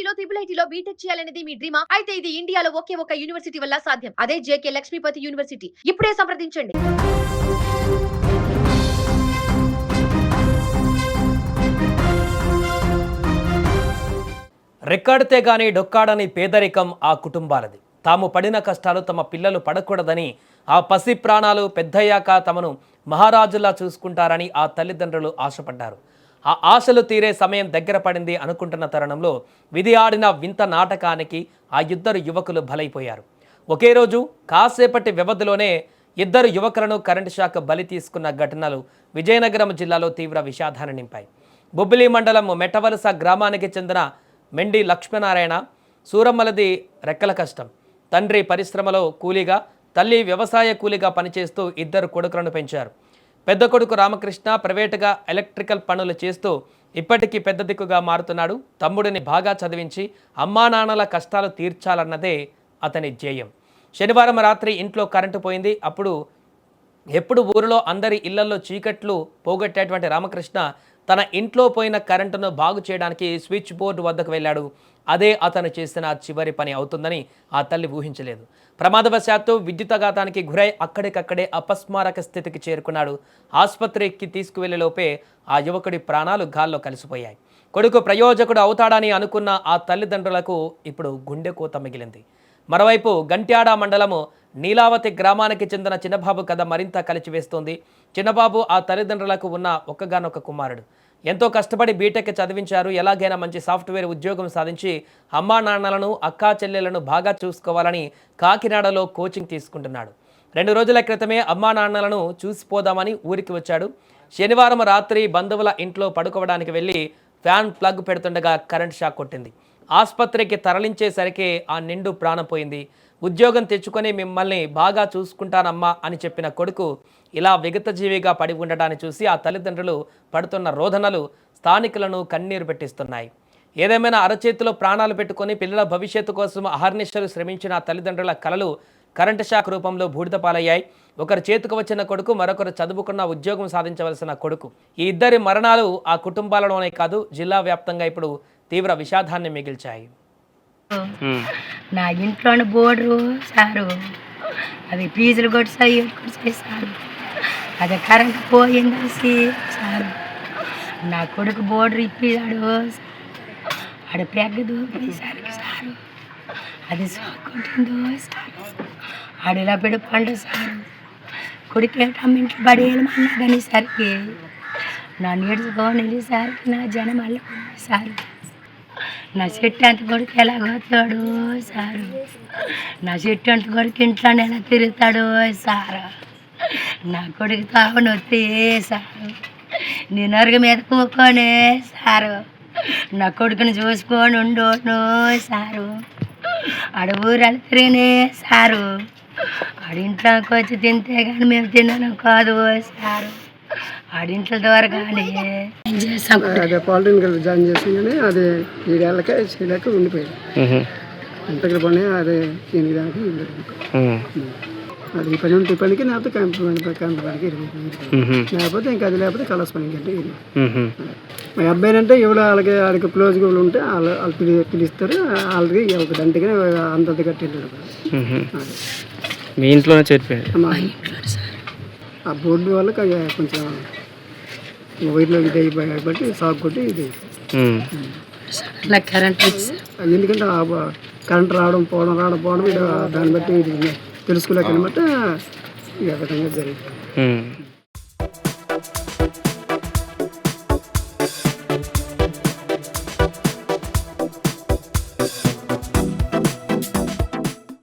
లో ట్రిపుల్ ఐటీలో బీటెక్ చేయాలనేది మీ డ్రీమా? అయితే ఇది ఇండియాలో ఒకే ఒక యూనివర్సిటీ వల్ల సాధ్యం. అదే జేకే లక్ష్మీపతి యూనివర్సిటీ. ఇప్పుడే సంప్రదించండి. రెక్కాడితే గాని డొక్కాడని పేదరికం ఆ కుటుంబాలది. తాము పడిన కష్టాలు తమ పిల్లలు పడకూడదని, ఆ పసి ప్రాణాలు పెద్దయ్యాక తమను మహారాజులా చూసుకుంటారని ఆ తల్లిదండ్రులు ఆశపడ్డారు. ఆ ఆశలు తీరే సమయం దగ్గర పడింది అనుకుంటున్న తరుణంలో విధి ఆడిన వింత నాటకానికి ఆ ఇద్దరు యువకులు బలైపోయారు. ఒకే రోజు కాసేపటి వ్యవధిలోనే ఇద్దరు యువకులను కరెంటు షాక్ బలి తీసుకున్న ఘటనలు విజయనగరం జిల్లాలో తీవ్ర విషాదాన్ని నింపాయి. బొబ్బిలి మండలం మెట్టవలస గ్రామానికి చెందిన మెండి లక్ష్మీనారాయణ సూరమ్మలది రెక్కల కష్టం. తండ్రి పరిశ్రమలో కూలీగా, తల్లి వ్యవసాయ కూలీగా పనిచేస్తూ ఇద్దరు కొడుకులను పెంచారు. పెద్ద కొడుకు రామకృష్ణ ప్రైవేటుగా ఎలక్ట్రికల్ పనులు చేస్తూ ఇప్పటికీ పెద్ద దిక్కుగా మారుతున్నాడు. తమ్ముడిని బాగా చదివించి అమ్మా నాన్నల కష్టాలు తీర్చాలన్నదే అతని ధ్యేయం. శనివారం రాత్రి ఇంట్లో కరెంటు పోయింది. ఎప్పుడు ఊరిలో అందరి ఇళ్లలో చీకట్లు పోగొట్టేటువంటి రామకృష్ణ తన ఇంట్లో పోయిన కరెంటును బాగు చేయడానికి స్విచ్ బోర్డు వద్దకు వెళ్ళాడు. అదే అతను చేసిన చివరి పని అవుతుందని ఆ తల్లి ఊహించలేదు. ప్రమాదవశాత్తు విద్యుతాఘాతానికి గురై అక్కడికక్కడే అపస్మారక స్థితికి చేరుకున్నాడు. ఆసుపత్రికి తీసుకువెళ్లే లోపే ఆ యువకుడి ప్రాణాలు గాల్లో కలిసిపోయాయి. కొడుకు ప్రయోజకుడు అవుతాడని అనుకున్న ఆ తల్లిదండ్రులకు ఇప్పుడు గుండెకోత మిగిలింది. మరోవైపు గంట్యాడ మండలము నీలావతి గ్రామానికి చెందిన చిన్నబాబు కథ మరింత కలిచివేస్తోంది. చిన్నబాబు ఆ తల్లిదండ్రులకు ఉన్న ఒక్కగానొక్క కుమారుడు. ఎంతో కష్టపడి బీటెక్ చదివించారు. ఎలాగైనా మంచి సాఫ్ట్వేర్ ఉద్యోగం సాధించి అమ్మా నాన్నలను, అక్కా చెల్లెలను బాగా చూసుకోవాలని కాకినాడలో కోచింగ్ తీసుకుంటున్నాడు. 2 రోజుల క్రితమే అమ్మా నాన్నలను చూసిపోదామని ఊరికి వచ్చాడు. శనివారం రాత్రి బంధువుల ఇంట్లో పడుకోవడానికి వెళ్ళి ఫ్యాన్ ప్లగ్ పెడుతుండగా కరెంట్ షాక్ కొట్టింది. ఆసుపత్రికి తరలించేసరికి ఆ నిండు ప్రాణం పోయింది. ఉద్యోగం తెచ్చుకొని మిమ్మల్ని బాగా చూసుకుంటానమ్మా అని చెప్పిన కొడుకు ఇలా విగతజీవిగా పడి ఉండడాన్ని చూసి ఆ తల్లిదండ్రులు పడుతున్న రోదనలు స్థానికులను కన్నీరు పెట్టిస్తున్నాయి. ఏదేమైనా అరచేతిలో ప్రాణాలు పెట్టుకొని పిల్లల భవిష్యత్తు కోసం అహర్నిశలు శ్రమించిన తల్లిదండ్రుల కలలు కరెంటు షాక్ రూపంలో బూడిద పాలయ్యాయి. ఒకరు చేతికి వచ్చిన కొడుకు, మరొకరు చదువుకున్న ఉద్యోగం సాధించవలసిన కొడుకు. ఈ ఇద్దరి మరణాలు ఆ కుటుంబాలలోనే కాదు జిల్లా వ్యాప్తంగా ఇప్పుడు తీవ్ర విషాదాన్ని మిగిల్చాయి. నా ఇంట్లోని బోర్డు సారు, అది ఫీజులు కొట్టాయి సారు, అది కరెంట్ పోయింది సారు. నా కొడుకు బోర్డు ఇప్పిదాడు, ఆడ పెగ్గ దూపేసరికి సారు, అది కొట్టిందో సారు, ఆడిలా పెడు పండు సారు. కొడుకు ఇంట్లో బడేయమన్నా కానీ సరికి నా నేర్చుకొని వెళ్ళేసరికి నా జనం అల్ల సారు. నా చెట్టు అంత కొడుకు ఎలా పోతాడు సారు, నా చెట్టు అంత కొడుకు ఇంట్లోనే ఎలా తిరుగుతాడు సారు. నా కొడుకు తావనొత్తే సారు, నేను అరుగు మీద కూకొని సారు, నా కొడుకుని చూసుకొని ఉండోను సారు. ఆడ ఊరాలు తిరిగినే సారు, ఆడింట్లోకి వచ్చి తింటే కానీ మేము తిన్నాను కాదు సారు. ఆడింట్లో ద్వారా కానీ అదే పాలిటెక్నికల్ జాయిన్ చేసి కానీ అది 7 ఏళ్ళకే చేయలేక ఉండిపోయాడు. ఇంతకు పని అదే దీనికి దానికి అది ఈ పని ఉంటే పనికి లేకపోతే క్యాంప్ పనికి లేకపోతే ఇంకా అది లేకపోతే కలర్స్ పనికి అంటే మా అబ్బాయి అంటే ఎవరు వాళ్ళకి క్లోజ్గా ఎవరు ఉంటే వాళ్ళు పిలుస్తారు. వాళ్ళకి ఒక దంటిగా అంత కట్టింటాడు. మీ ఇంట్లోనే చెప్పాడు. ఆ బోర్డు వాళ్ళకి కొంచెం వైర్లో ఇది బట్టి సాగు కొట్టి ఇది కరెంట్ ఎందుకంటే కరెంట్ రావడం పోవడం దాన్ని బట్టి ఇది తెలుసుకోలేకనమాట ఈ విధంగా జరిగింది.